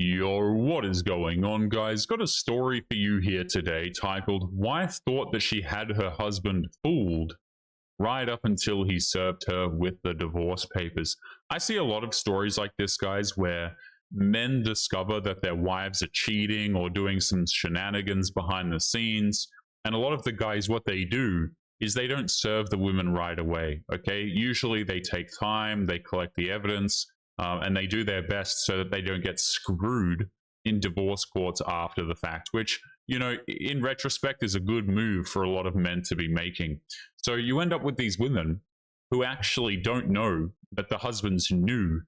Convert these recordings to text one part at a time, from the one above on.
Yo, what is going on, guys? Got a story for you here today titled Wife Thought That She Had Her Husband Fooled right up until he served her with the divorce papers. I see a lot of stories like this, guys, where men discover that their wives are cheating or doing some shenanigans behind the scenes. And a lot of the guys, what they do is they don't serve the women right away, okay? Usually they take time, they collect the evidence, and they do their best so that they don't get screwed in divorce courts after the fact, which, you know, in retrospect is a good move for a lot of men to be making. So you end up with these women who actually don't know that the husbands knew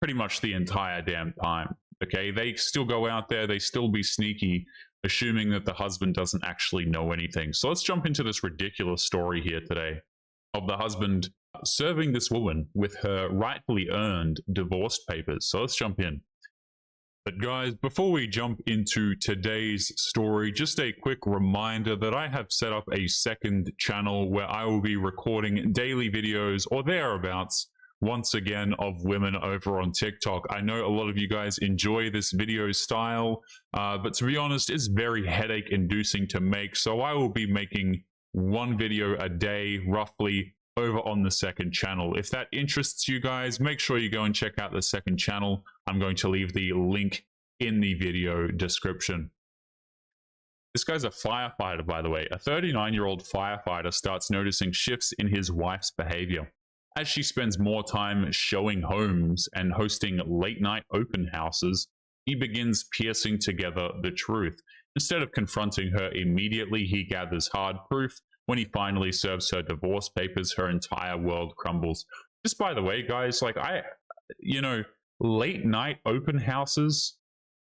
pretty much the entire damn time. Okay, they still go out there, they still be sneaky, assuming that the husband doesn't actually know anything. So let's jump into this ridiculous story here today of the husband serving this woman with her rightfully earned divorce papers. So let's jump in. But guys, before we jump into today's story, just a quick reminder that I have set up a second channel where I will be recording daily videos or thereabouts once again of women over on TikTok. I know a lot of you guys enjoy this video style, but to be honest, it's very headache inducing to make. So I will be making one video a day roughly over on the second channel. If that interests you guys, make sure you go and check out the second channel. I'm going to leave the link in the video description. This guy's a firefighter, by the way. A 39-year-old firefighter starts noticing shifts in his wife's behavior. As she spends more time showing homes and hosting late-night open houses, he begins piecing together the truth. Instead of confronting her immediately, he gathers hard proof. When he finally serves her divorce papers, her entire world crumbles. Just by the way, guys, like late night open houses,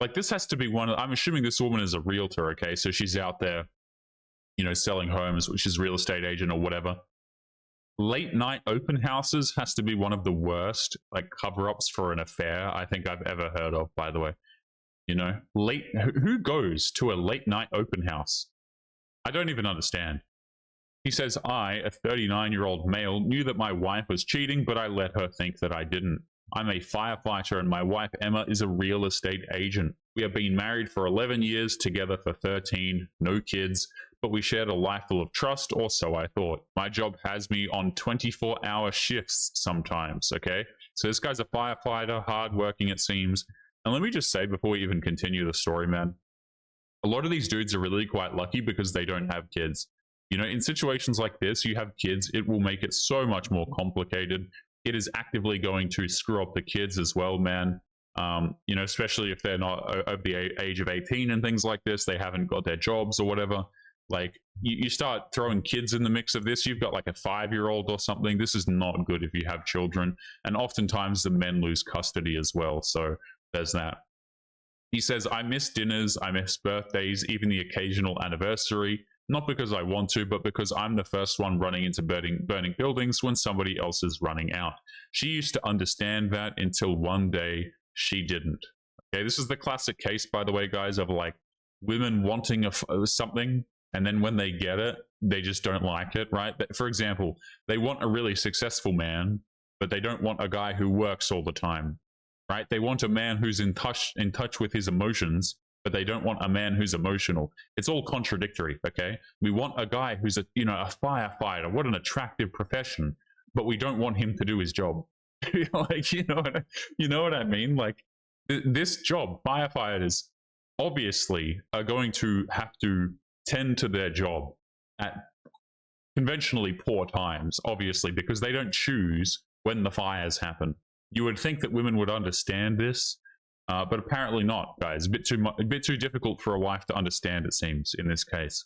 like this has to be one of, I'm assuming this woman is a realtor, okay? So she's out there, you know, selling homes, which is real estate agent or whatever. Late night open houses has to be one of the worst, like, cover-ups for an affair I think I've ever heard of, by the way. You know, who goes to a late night open house? I don't even understand. He says, I, a 39-year-old male, knew that my wife was cheating, but I let her think that I didn't. I'm a firefighter and my wife, Emma, is a real estate agent. We have been married for 11 years, together for 13, no kids, but we shared a life full of trust, or so I thought. My job has me on 24-hour shifts sometimes, okay? So this guy's a firefighter, hardworking it seems. And let me just say before we even continue the story, man, a lot of these dudes are really quite lucky because they don't have kids. You know, in situations like this, you have kids, it will make it so much more complicated. It is actively going to screw up the kids as well, man. You know, especially if they're not over the age of 18 and things like this, they haven't got their jobs or whatever. Like, you start throwing kids in the mix of this, you've got like a 5-year-old or something. This is not good if you have children. And oftentimes the men lose custody as well. So there's that. He says, I miss dinners, I miss birthdays, even the occasional anniversary. Not because I want to, but because I'm the first one running into burning buildings when somebody else is running out. She used to understand that until one day she didn't. Okay, this is the classic case, by the way, guys, of like women wanting something, and then when they get it, they just don't like it, right? For example, they want a really successful man, but they don't want a guy who works all the time, right? They want a man who's in touch with his emotions, but they don't want a man who's emotional. It's all contradictory, okay? We want a guy who's a firefighter. What an attractive profession, but we don't want him to do his job. Like, you know what I mean? Like, this job, firefighters obviously are going to have to tend to their job at conventionally poor times, obviously, because they don't choose when the fires happen. You would think that women would understand this, but apparently not, guys. A bit too difficult for a wife to understand, it seems, in this case.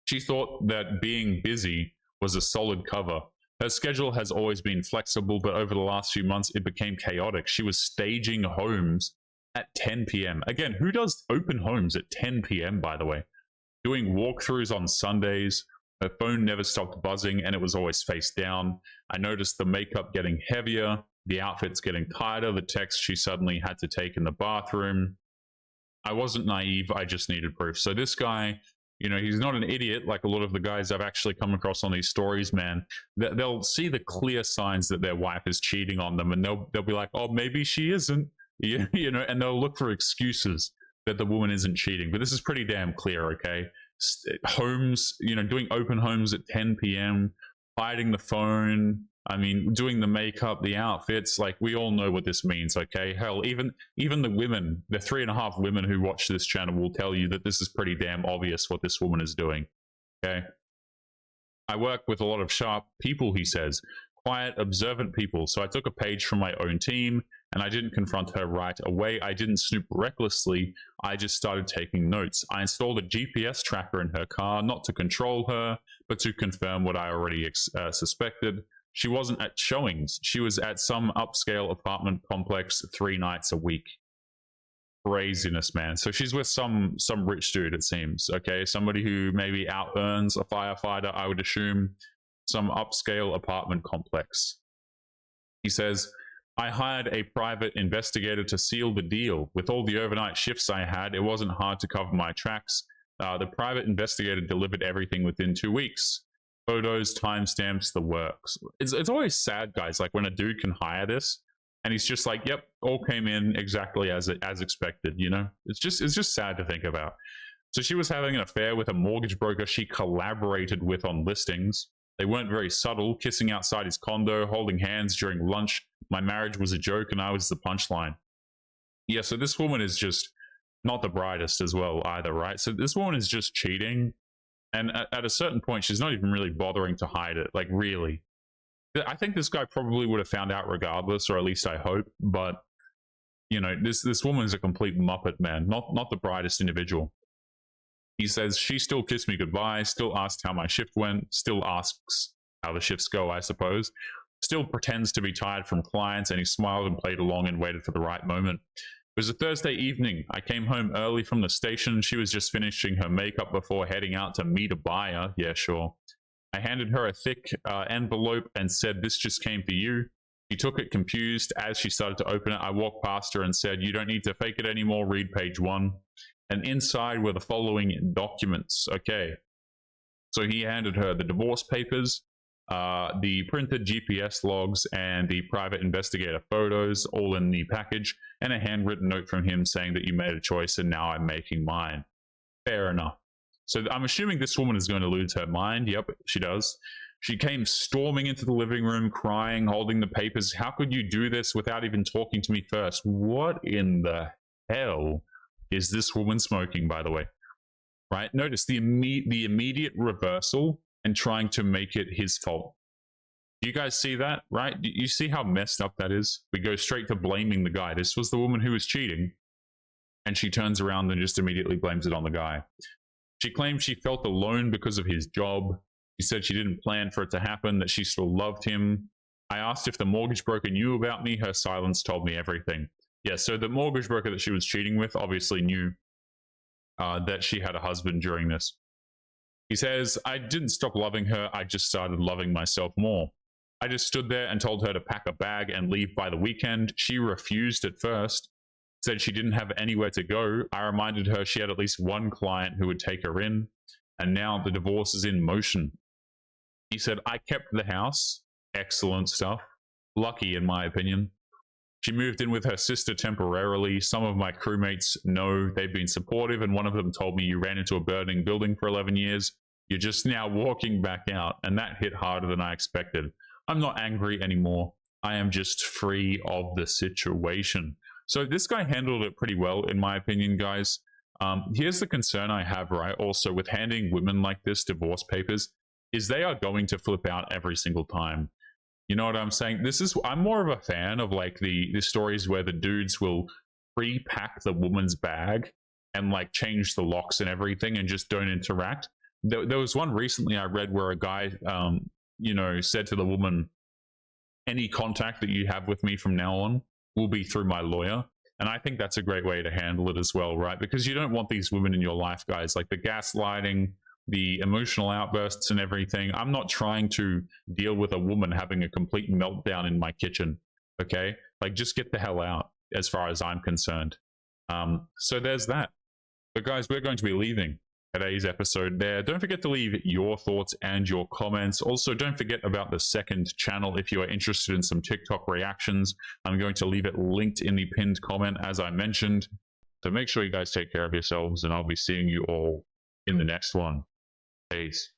She thought that being busy was a solid cover. Her schedule has always been flexible, but over the last few months, it became chaotic. She was staging homes at 10 p.m. Again, who does open homes at 10 p.m., by the way? Doing walkthroughs on Sundays. Her phone never stopped buzzing, and it was always face down. I noticed the makeup getting heavier, the outfits getting tighter, the text she suddenly had to take in the bathroom. I wasn't naive, I just needed proof. So this guy, you know, he's not an idiot like a lot of the guys I've actually come across on these stories, man. They'll see the clear signs that their wife is cheating on them, and they'll be like, oh, maybe she isn't. you know, and they'll look for excuses that the woman isn't cheating. But this is pretty damn clear, okay? Homes, you know, doing open homes at 10 p.m., hiding the phone. I mean, doing the makeup, the outfits, like we all know what this means, okay? Hell, even the women, the 3.5 women who watch this channel will tell you that this is pretty damn obvious what this woman is doing, okay? I work with a lot of sharp people, he says, quiet, observant people. So I took a page from my own team and I didn't confront her right away. I didn't snoop recklessly. I just started taking notes. I installed a GPS tracker in her car, not to control her, but to confirm what I already suspected. She wasn't at showings. She was at some upscale apartment complex 3 nights a week. Craziness, man. So she's with some rich dude, it seems. Okay, somebody who maybe out earns a firefighter, I would assume. Some upscale apartment complex. He says, I hired a private investigator to seal the deal. With all the overnight shifts I had, it wasn't hard to cover my tracks. The private investigator delivered everything within 2 weeks. Photos, timestamps, the works. It's always sad, guys, like when a dude can hire this and he's just like, yep, all came in exactly as expected, you know? It's just sad to think about. So she was having an affair with a mortgage broker she collaborated with on listings. They weren't very subtle, kissing outside his condo, holding hands during lunch. My marriage was a joke and I was the punchline. Yeah, so this woman is just not the brightest as well either, right? So this woman is just cheating. And at a certain point, she's not even really bothering to hide it. Like, really. I think this guy probably would have found out regardless, or at least I hope. But, you know, this woman is a complete muppet, man. Not the brightest individual. He says, she still kissed me goodbye, still asked how my shift went, still asks how the shifts go, I suppose. Still pretends to be tired from clients, and he smiled and played along and waited for the right moment. It was a Thursday evening. I came home early from the station. She was just finishing her makeup before heading out to meet a buyer. Yeah, sure. I handed her a thick envelope and said, this just came for you. She took it confused. As she started to open it, I walked past her and said, you don't need to fake it anymore. Read page 1. And inside were the following documents. Okay. So he handed her the divorce papers, the printed GPS logs, and the private investigator photos, all in the package, and a handwritten note from him saying that you made a choice and now I'm making mine. Fair enough. So I'm assuming this woman is going to lose her mind. Yep, she does. She came storming into the living room, crying, holding the papers. How could you do this without even talking to me first? What in the hell is this woman smoking, by the way? Right? Notice the immediate reversal and trying to make it his fault. Do you guys see that, right? You see how messed up that is? We go straight to blaming the guy. This was the woman who was cheating, and she turns around and just immediately blames it on the guy. She claimed she felt alone because of his job. She said she didn't plan for it to happen, that she still loved him. I asked if the mortgage broker knew about me. Her silence told me everything. Yeah, so the mortgage broker that she was cheating with obviously knew that she had a husband during this. He says, I didn't stop loving her. I just started loving myself more. I just stood there and told her to pack a bag and leave by the weekend. She refused at first, said she didn't have anywhere to go. I reminded her she had at least one client who would take her in, and now the divorce is in motion. He said, I kept the house. Excellent stuff. Lucky, in my opinion. She moved in with her sister temporarily. Some of my crewmates know, they've been supportive, and one of them told me, you ran into a burning building for 11 years. You're just now walking back out, and that hit harder than I expected. I'm not angry anymore. I am just free of the situation. So this guy handled it pretty well, in my opinion, guys. Here's the concern I have, right, also with handing women like this divorce papers, is they are going to flip out every single time. You know what I'm saying? I'm more of a fan of like the stories where the dudes will pre-pack the woman's bag and like change the locks and everything and just don't interact. There was one recently I read where a guy, you know, said to the woman, any contact that you have with me from now on will be through my lawyer. And I think that's a great way to handle it as well, right? Because you don't want these women in your life, guys, like the gaslighting, the emotional outbursts and everything. I'm not trying to deal with a woman having a complete meltdown in my kitchen, okay? Like, just get the hell out as far as I'm concerned. So there's that. But guys, we're going to be leaving. today's episode there. Don't forget to leave your thoughts and your comments. Also, don't forget about the second channel if you are interested in some TikTok reactions. I'm going to leave it linked in the pinned comment, as I mentioned. So make sure you guys take care of yourselves, and I'll be seeing you all in the next one. Peace.